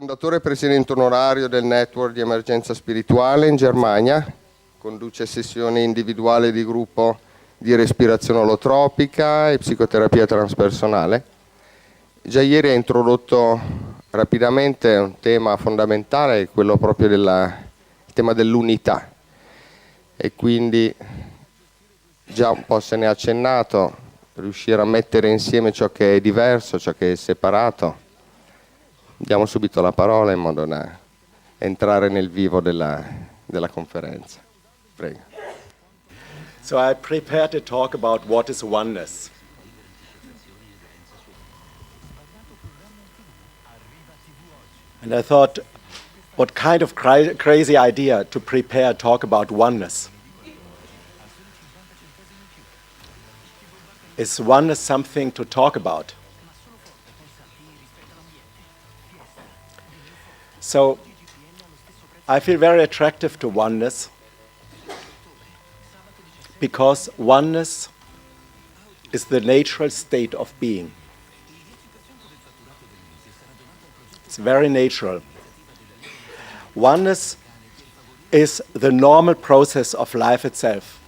Fondatore e presidente onorario del network di emergenza spirituale in Germania, conduce sessioni individuali e di gruppo di respirazione olotropica e psicoterapia transpersonale. Già ieri ha introdotto rapidamente un tema fondamentale, quello proprio il tema dell'unità, e quindi già un po' se ne ha accennato, riuscire a mettere insieme ciò che è diverso, ciò che è separato. Diamo subito la parola in modo da entrare nel vivo della conferenza. Prego. So I prepared a talk about what is oneness. And I thought, what kind of crazy idea to prepare a talk about oneness? Is oneness something to talk about? So I feel very attractive to oneness because oneness is the natural state of being. It's very natural. Oneness is the normal process of life itself.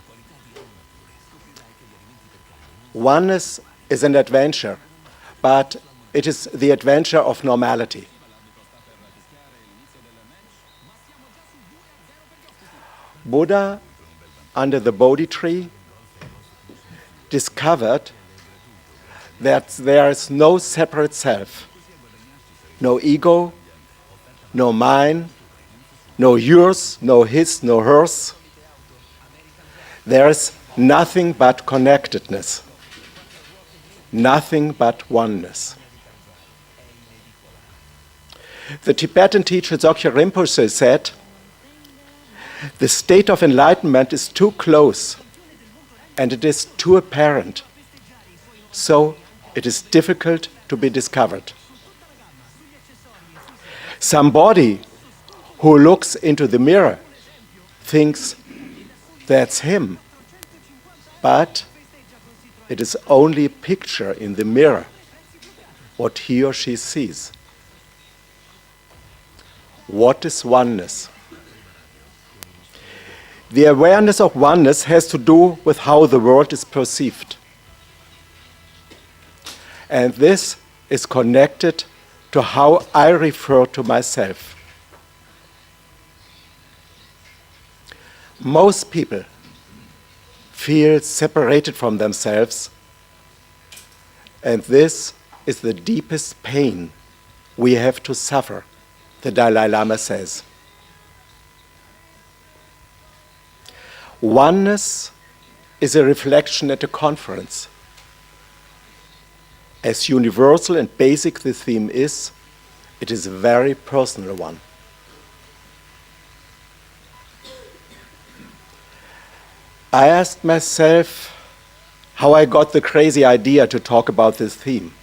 Oneness is an adventure, but it is the adventure of normality. Buddha, under the Bodhi tree, discovered that there is no separate self, no ego, no mine, no yours, no his, no hers. There is nothing but connectedness, nothing but oneness. The Tibetan teacher Dzogchen Rinpoche said, the state of enlightenment is too close and it is too apparent, so it is difficult to be discovered. Somebody who looks into the mirror thinks that's him, but it is only a picture in the mirror, what he or she sees. What is oneness? The awareness of oneness has to do with how the world is perceived. And this is connected to how I refer to myself. Most people feel separated from themselves, and this is the deepest pain we have to suffer, the Dalai Lama says. Oneness is a reflection at a conference. As universal and basic the theme is, it is a very personal one. I asked myself how I got the crazy idea to talk about this theme.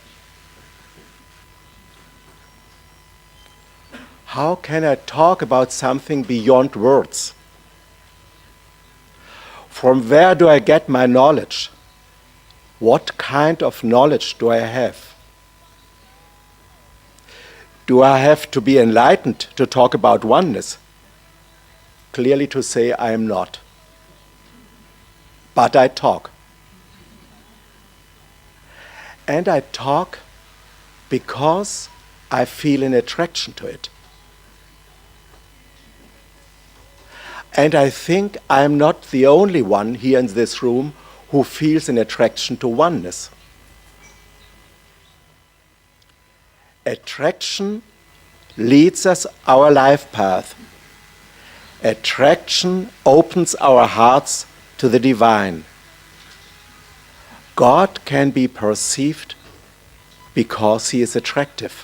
How can I talk about something beyond words? From where do I get my knowledge? What kind of knowledge do I have? Do I have to be enlightened to talk about oneness? Clearly to say I am not. But I talk. And I talk because I feel an attraction to it. And I think I am not the only one here in this room who feels an attraction to oneness. Attraction leads us our life path. Attraction opens our hearts to the divine. God can be perceived because he is attractive.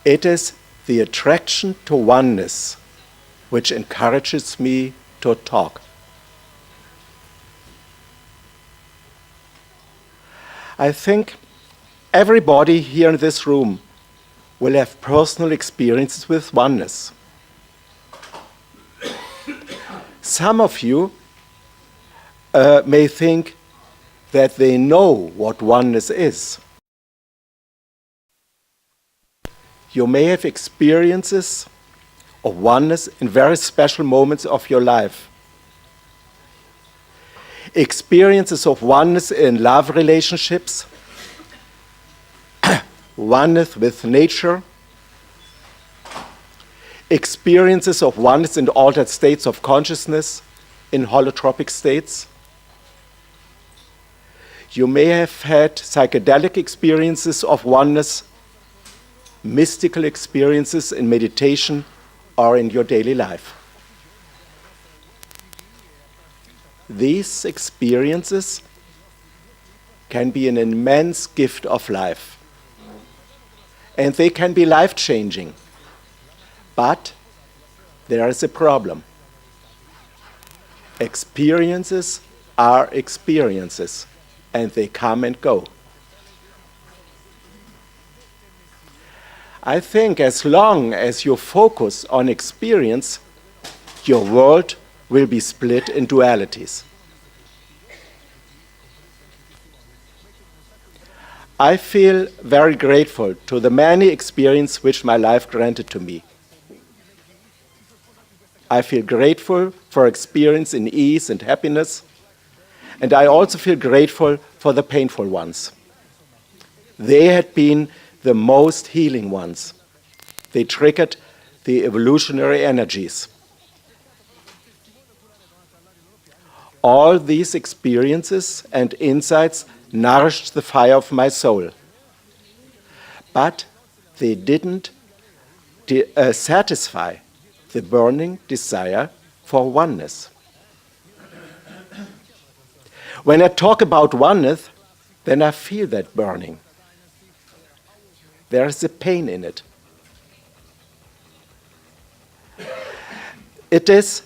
It is the attraction to oneness which encourages me to talk. I think everybody here in this room will have personal experiences with oneness. Some of you may think that they know what oneness is. You may have experiences of oneness in very special moments of your life. Experiences of oneness in love relationships, oneness with nature, experiences of oneness in altered states of consciousness, in holotropic states. You may have had psychedelic experiences of oneness, mystical experiences in meditation or in your daily life. These experiences can be an immense gift of life. And they can be life-changing. But there is a problem. Experiences are experiences, and they come and go. I think as long as you focus on experience, your world will be split in dualities. I feel very grateful to the many experiences which my life granted to me. I feel grateful for experience in ease and happiness, and I also feel grateful for the painful ones. They had been the most healing ones. They triggered the evolutionary energies. All these experiences and insights nourished the fire of my soul. But they didn't satisfy the burning desire for oneness. When I talk about oneness, then I feel that burning. There is a pain in it. It is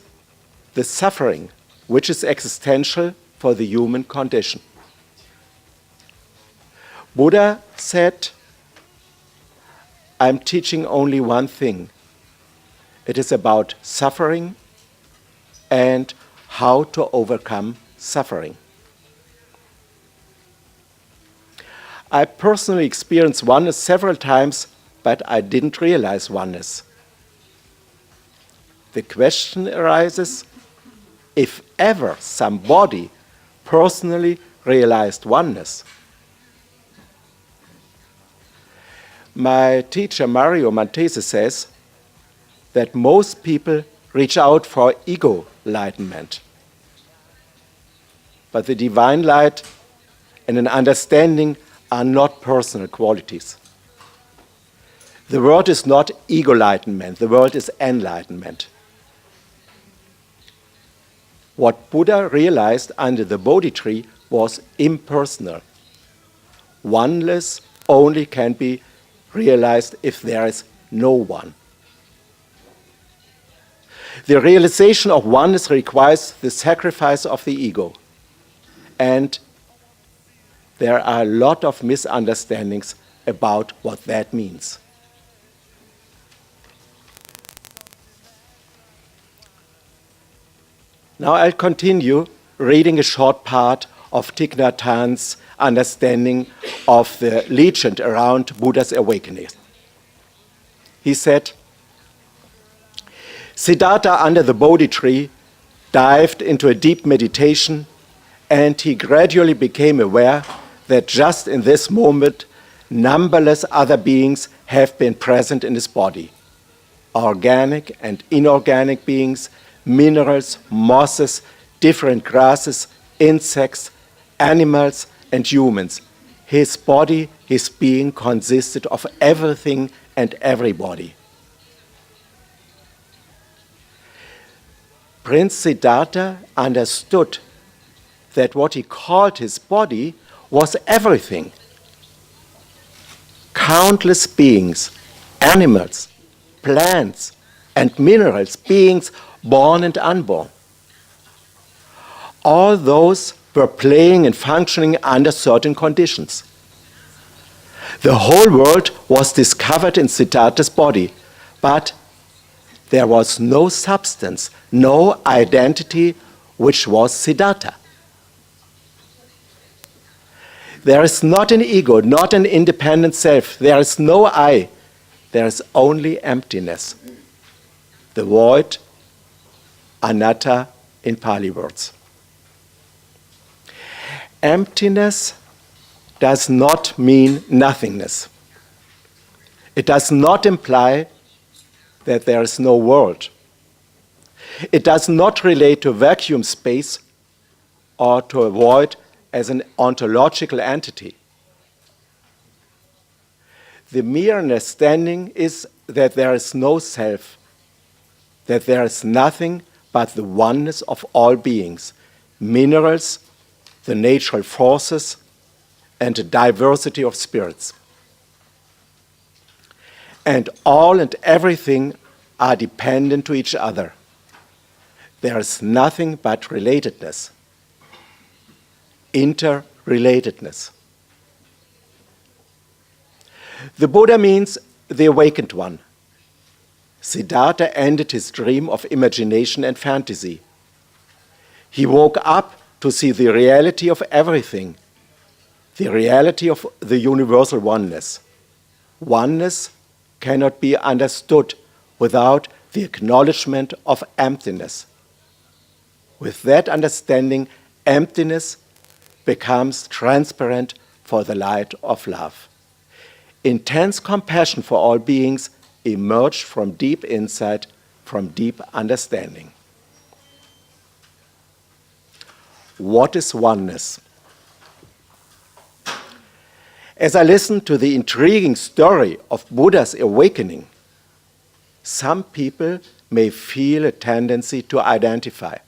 the suffering which is existential for the human condition. Buddha said, I'm teaching only one thing. It is about suffering and how to overcome suffering. I personally experienced oneness several times, but I didn't realize oneness. The question arises, if ever somebody personally realized oneness. My teacher Mario Montese says that most people reach out for ego enlightenment. But the divine light and an understanding are not personal qualities. The word is not ego enlightenment, the word is enlightenment. What Buddha realized under the Bodhi tree was impersonal. Oneness only can be realized if there is no one. The realization of oneness requires the sacrifice of the ego. And there are a lot of misunderstandings about what that means. Now I'll continue reading a short part of Thich Nhat Hanh's understanding of the legend around Buddha's awakening. He said, Siddhartha under the Bodhi tree dived into a deep meditation, and he gradually became aware that just in this moment, numberless other beings have been present in his body. Organic and inorganic beings, minerals, mosses, different grasses, insects, animals, and humans. His body, his being consisted of everything and everybody. Prince Siddhartha understood that what he called his body was everything. Countless beings, animals, plants, and minerals, beings born and unborn. All those were playing and functioning under certain conditions. The whole world was discovered in Siddhartha's body, but there was no substance, no identity which was Siddhartha. There is not an ego, not an independent self. There is no I. there is only emptiness, the void, anatta in Pali words. Emptiness does not mean nothingness. It does not imply that there is no world. It does not relate to vacuum space or to a void as an ontological entity. The mere understanding is that there is no self, that there is nothing but the oneness of all beings, minerals, the natural forces, and a diversity of spirits. And all and everything are dependent to each other. There is nothing but relatedness, interrelatedness. The Buddha means the awakened one. Siddhartha ended his dream of imagination and fantasy. He woke up to see the reality of everything, the reality of the universal oneness. Oneness cannot be understood without the acknowledgement of emptiness. With that understanding, emptiness becomes transparent for the light of love. Intense compassion for all beings emerged from deep insight, from deep understanding. What is oneness? As I listen to the intriguing story of Buddha's awakening, some people may feel a tendency to identify.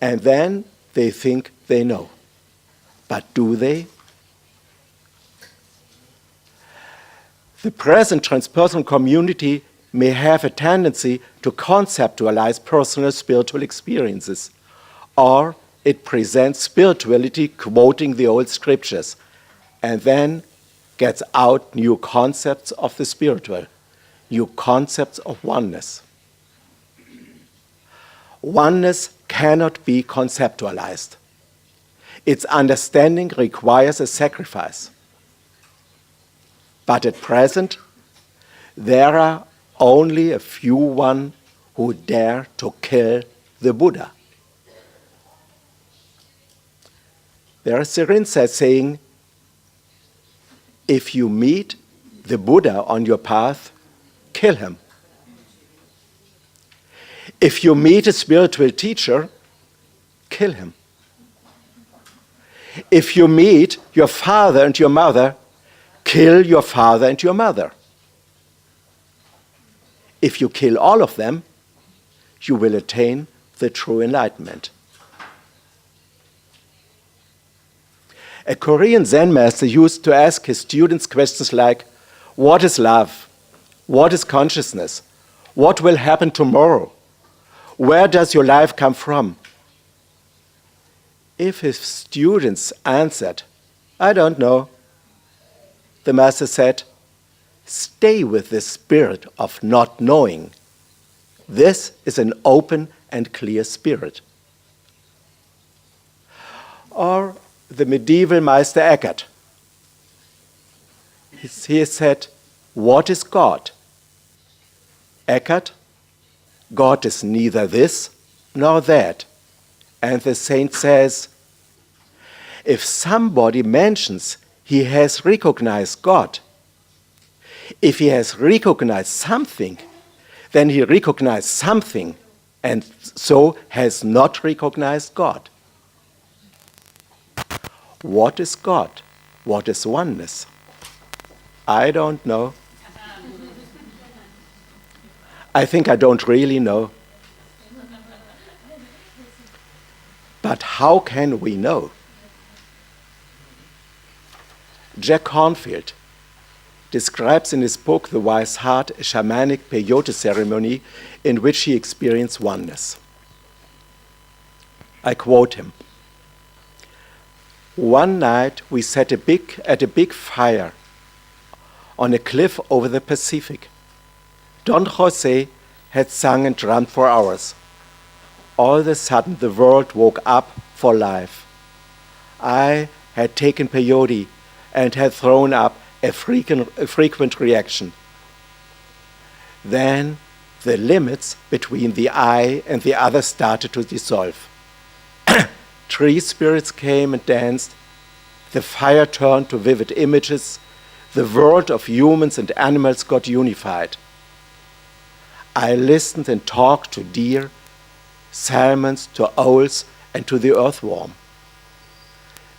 And then they think they know. But do they? The present transpersonal community may have a tendency to conceptualize personal spiritual experiences, or it presents spirituality quoting the old scriptures, and then gets out new concepts of the spiritual, new concepts of oneness. Oneness cannot be conceptualized. Its understanding requires a sacrifice. But at present, there are only a few ones who dare to kill the Buddha. There is a rinzai saying, if you meet the Buddha on your path, kill him. If you meet a spiritual teacher, kill him. If you meet your father and your mother, kill your father and your mother. If you kill all of them, you will attain the true enlightenment. A Korean Zen master used to ask his students questions like, what is love? What is consciousness? What will happen tomorrow? Where does your life come from? If his students answered, I don't know, the master said, stay with the spirit of not knowing. This is an open and clear spirit. Or the medieval Meister Eckhart. He said, what is God? Eckhart, God is neither this nor that. And the saint says, if somebody mentions he has recognized God, if he has recognized something, then he recognized something and so has not recognized God. What is God? What is oneness? I don't know. I think I don't really know. But how can we know? Jack Cornfield describes in his book, The Wise Heart, a shamanic peyote ceremony in which he experienced oneness. I quote him. One night we sat at a big fire on a cliff over the Pacific. Don Jose had sung and drummed for hours. All of a sudden the world woke up for life. I had taken peyote and had thrown up a frequent reaction. Then the limits between the I and the other started to dissolve. Tree spirits came and danced. The fire turned to vivid images. The world of humans and animals got unified. I listened and talked to deer, salmons, to owls, and to the earthworm.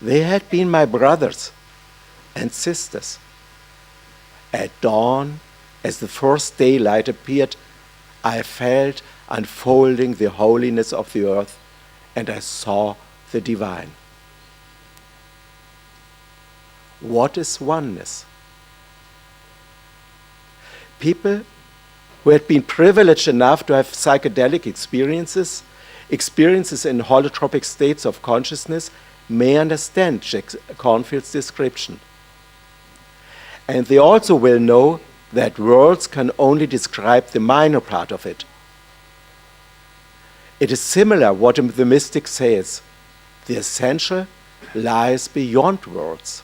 They had been my brothers and sisters. At dawn, as the first daylight appeared, I felt unfolding the holiness of the earth, and I saw the divine. What is oneness? People who had been privileged enough to have psychedelic experiences in holotropic states of consciousness, may understand Jack Cornfield's description. And they also will know that words can only describe the minor part of it. It is similar what the mystic says. The essential lies beyond words.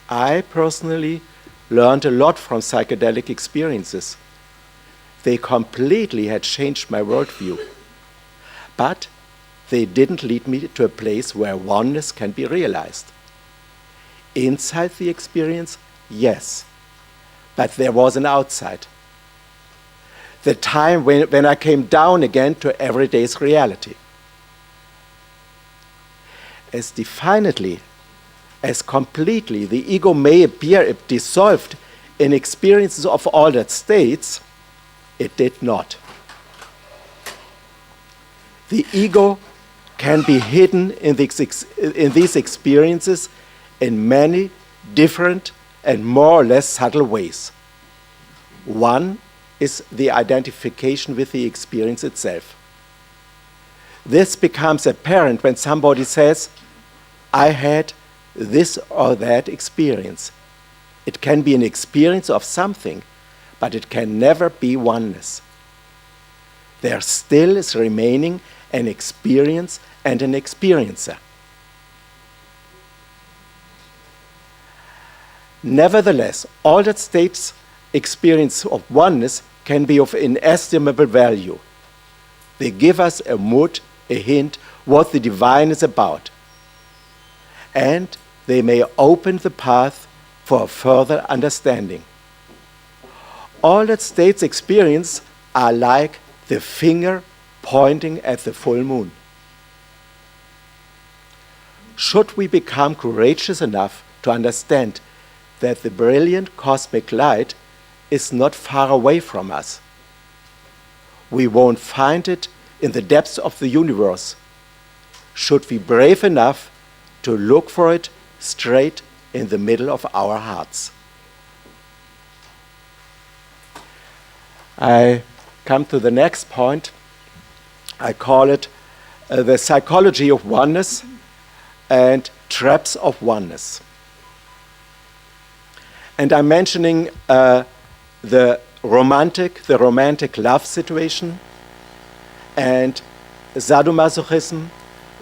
I personally learned a lot from psychedelic experiences. They completely had changed my worldview. But they didn't lead me to a place where oneness can be realized. Inside the experience, yes, but there was an outside. The time when I came down again to everyday's reality. As definitely, as completely the ego may appear dissolved in experiences of altered states, it did not. The ego can be hidden in these experiences in many different and more or less subtle ways. One is the identification with the experience itself. This becomes apparent when somebody says, I had this or that experience. It can be an experience of something, but it can never be oneness. There still is remaining an experience and an experiencer. Nevertheless, altered states' experience of oneness can be of inestimable value. They give us a mood, a hint, what the divine is about. And they may open the path for further understanding. Altered states' experience are like the finger pointing at the full moon. Should we become courageous enough to understand that the brilliant cosmic light is not far away from us, we won't find it in the depths of the universe. Should we be brave enough to look for it straight in the middle of our hearts? I come to the next point. I call it the psychology of oneness and traps of oneness. And I'm mentioning the romantic love situation and sadomasochism,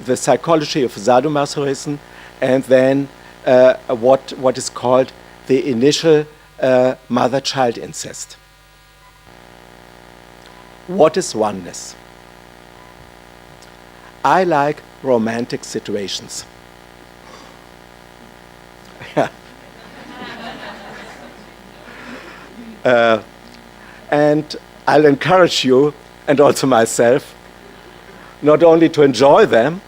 the psychology of sadomasochism, and then what is called the initial mother-child incest. What is oneness? I like romantic situations. And I'll encourage you, and also myself, not only to enjoy them,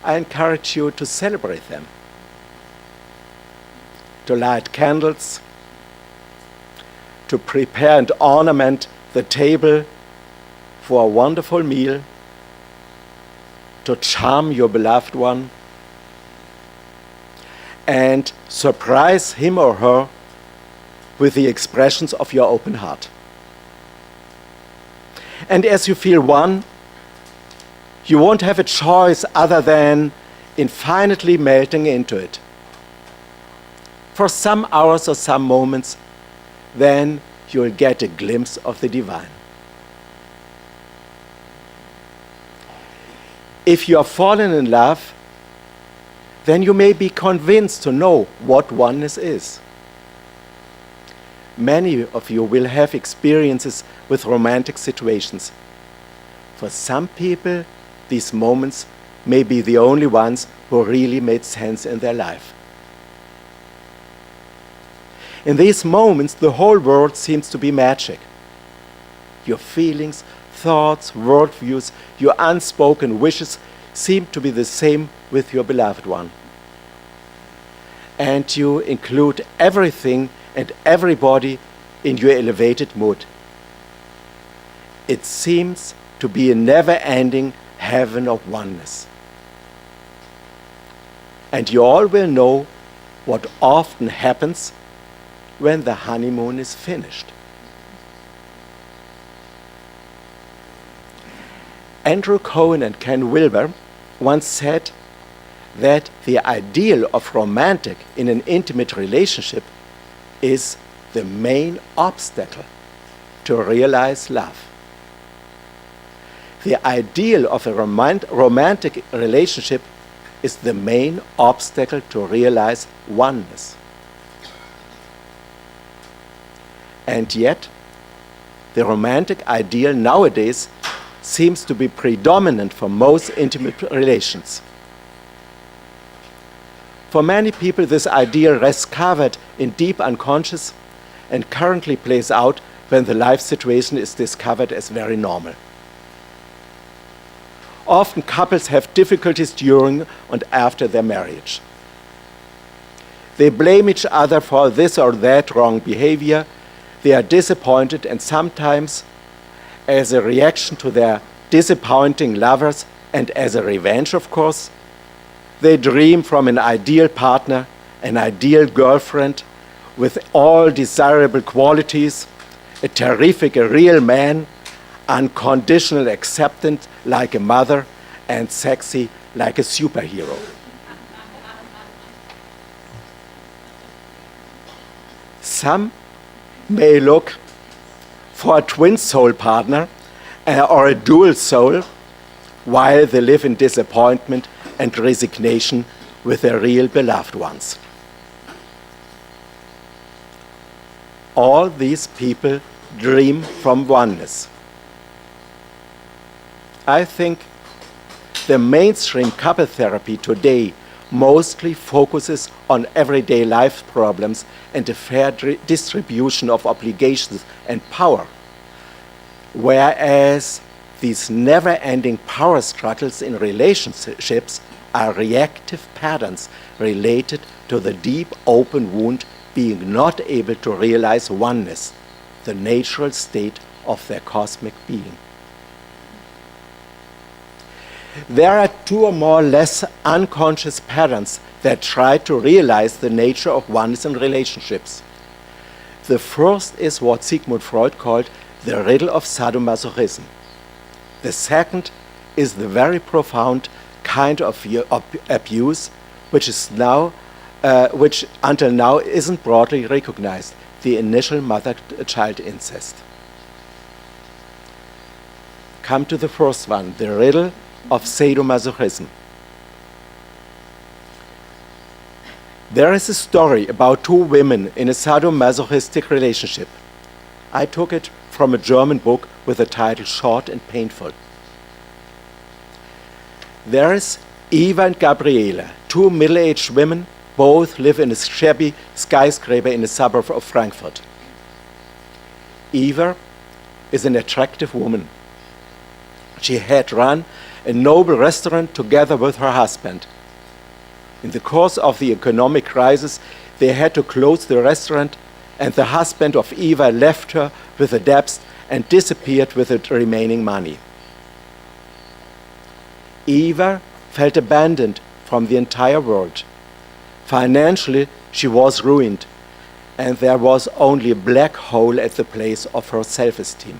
I encourage you to celebrate them. To light candles, to prepare and ornament the table for a wonderful meal, to charm your beloved one, and surprise him or her with the expressions of your open heart. And as you feel one, you won't have a choice other than infinitely melting into it. For some hours or some moments, then you'll get a glimpse of the divine. If you are fallen in love, then you may be convinced to know what oneness is. Many of you will have experiences with romantic situations. For some people, these moments may be the only ones who really made sense in their life. In these moments, the whole world seems to be magic. Your feelings, thoughts, worldviews, your unspoken wishes seem to be the same with your beloved one. And you include everything and everybody in your elevated mood. It seems to be a never-ending heaven of oneness. And you all will know what often happens when the honeymoon is finished. Andrew Cohen and Ken Wilber once said that the ideal of romantic in an intimate relationship is the main obstacle to realize love. The ideal of a romantic relationship is the main obstacle to realize oneness. And yet, the romantic ideal nowadays seems to be predominant for most intimate relations. For many people, this ideal rests covered in deep unconscious and currently plays out when the life situation is discovered as very normal. Often couples have difficulties during and after their marriage. They blame each other for this or that wrong behavior. They are disappointed, and sometimes, as a reaction to their disappointing lovers and as a revenge, of course, they dream from an ideal partner, an ideal girlfriend with all desirable qualities, a terrific, a real man, unconditional acceptance like a mother, and sexy like a superhero. Some may look for a twin soul partner or a dual soul while they live in disappointment and resignation with their real beloved ones. All these people dream from oneness. I think the mainstream couple therapy today mostly focuses on everyday life problems and a fair distribution of obligations and power, whereas these never-ending power struggles in relationships are reactive patterns related to the deep open wound being not able to realize oneness, the natural state of their cosmic being. There are two or more less unconscious patterns that try to realize the nature of oneness in relationships. The first is what Sigmund Freud called the riddle of sadomasochism. The second is the very profound kind of abuse which until now isn't broadly recognized, the initial mother-child incest. Come to the first one, the riddle of sadomasochism. There is a story about two women in a sadomasochistic relationship. I took it from a German book with the title Short and Painful. There is Eva and Gabriela, two middle-aged women. Both live in a shabby skyscraper in a suburb of Frankfurt. Eva is an attractive woman. She had run a noble restaurant together with her husband. In the course of the economic crisis, they had to close the restaurant, and the husband of Eva left her with the debts and disappeared with the remaining money. Eva felt abandoned from the entire world. Financially, she was ruined, and there was only a black hole at the place of her self-esteem.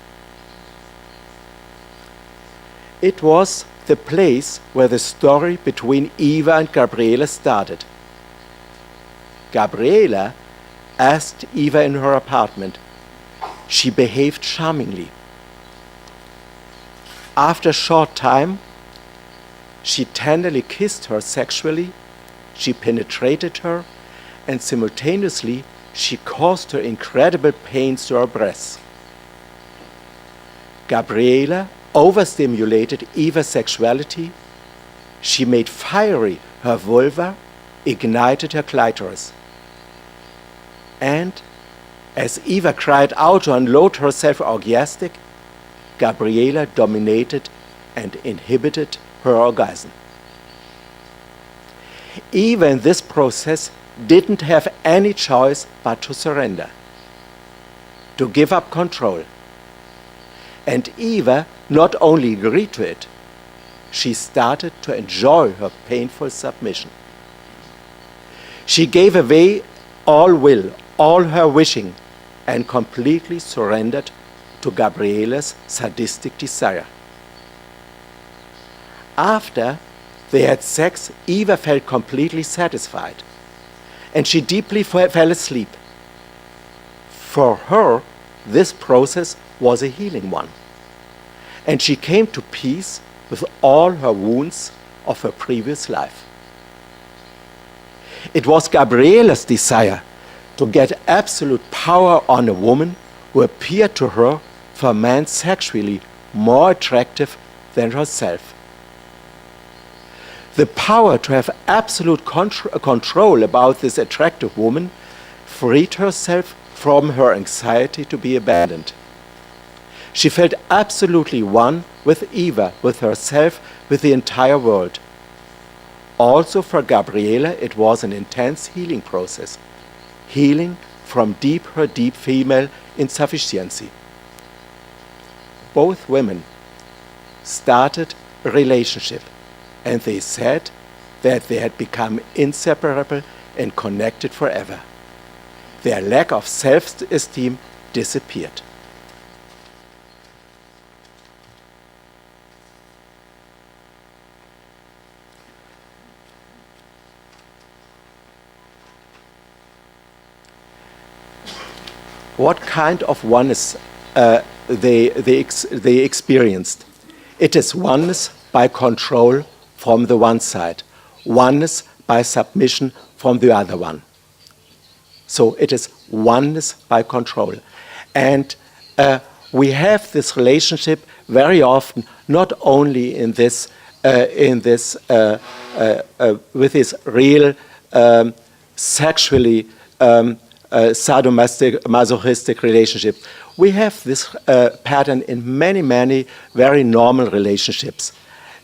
It was the place where the story between Eva and Gabriela started. Gabriela asked Eva in her apartment. She behaved charmingly. After a short time, she tenderly kissed her sexually. she penetrated her, and simultaneously she caused her incredible pains to her breasts. Gabriela overstimulated Eva's sexuality. She made fiery her vulva, ignited her clitoris. And as Eva cried out to unload herself orgastic, Gabriela dominated and inhibited her orgasm. Eva in this process didn't have any choice but to surrender, to give up control. And Eva not only agreed to it, she started to enjoy her painful submission. She gave away all will, all her wishing, and completely surrendered to Gabriela's sadistic desire. After they had sex, Eva felt completely satisfied, and she deeply fell asleep. For her, this process was a healing one, and she came to peace with all her wounds of her previous life. It was Gabriela's desire to get absolute power on a woman who appeared to her for a man sexually more attractive than herself. The power to have absolute control about this attractive woman freed herself from her anxiety to be abandoned. She felt absolutely one with Eva, with herself, with the entire world. Also for Gabriela, it was an intense healing process. Healing from her deep female insufficiency. Both women started a relationship, and they said that they had become inseparable and connected forever. Their lack of self-esteem disappeared. What kind of oneness they experienced? It is oneness by control from the one side, oneness by submission from the other one. So it is oneness by control. And we have this relationship very often, not only in this, with this real sexually sadomasochistic relationship. We have this pattern in many, many very normal relationships.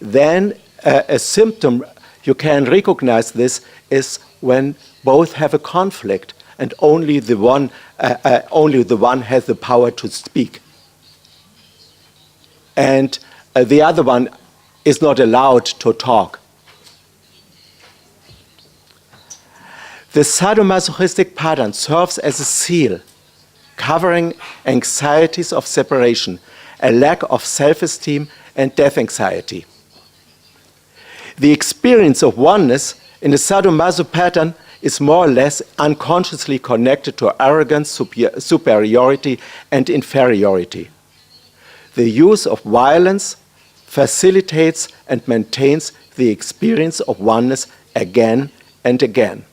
Then a symptom, you can recognize this, is when both have a conflict and only the one has the power to speak. And the other one is not allowed to talk. The sadomasochistic pattern serves as a seal, covering anxieties of separation, a lack of self-esteem, and death anxiety. The experience of oneness in the sadomaso pattern is more or less unconsciously connected to arrogance, superiority, and inferiority. The use of violence facilitates and maintains the experience of oneness again and again.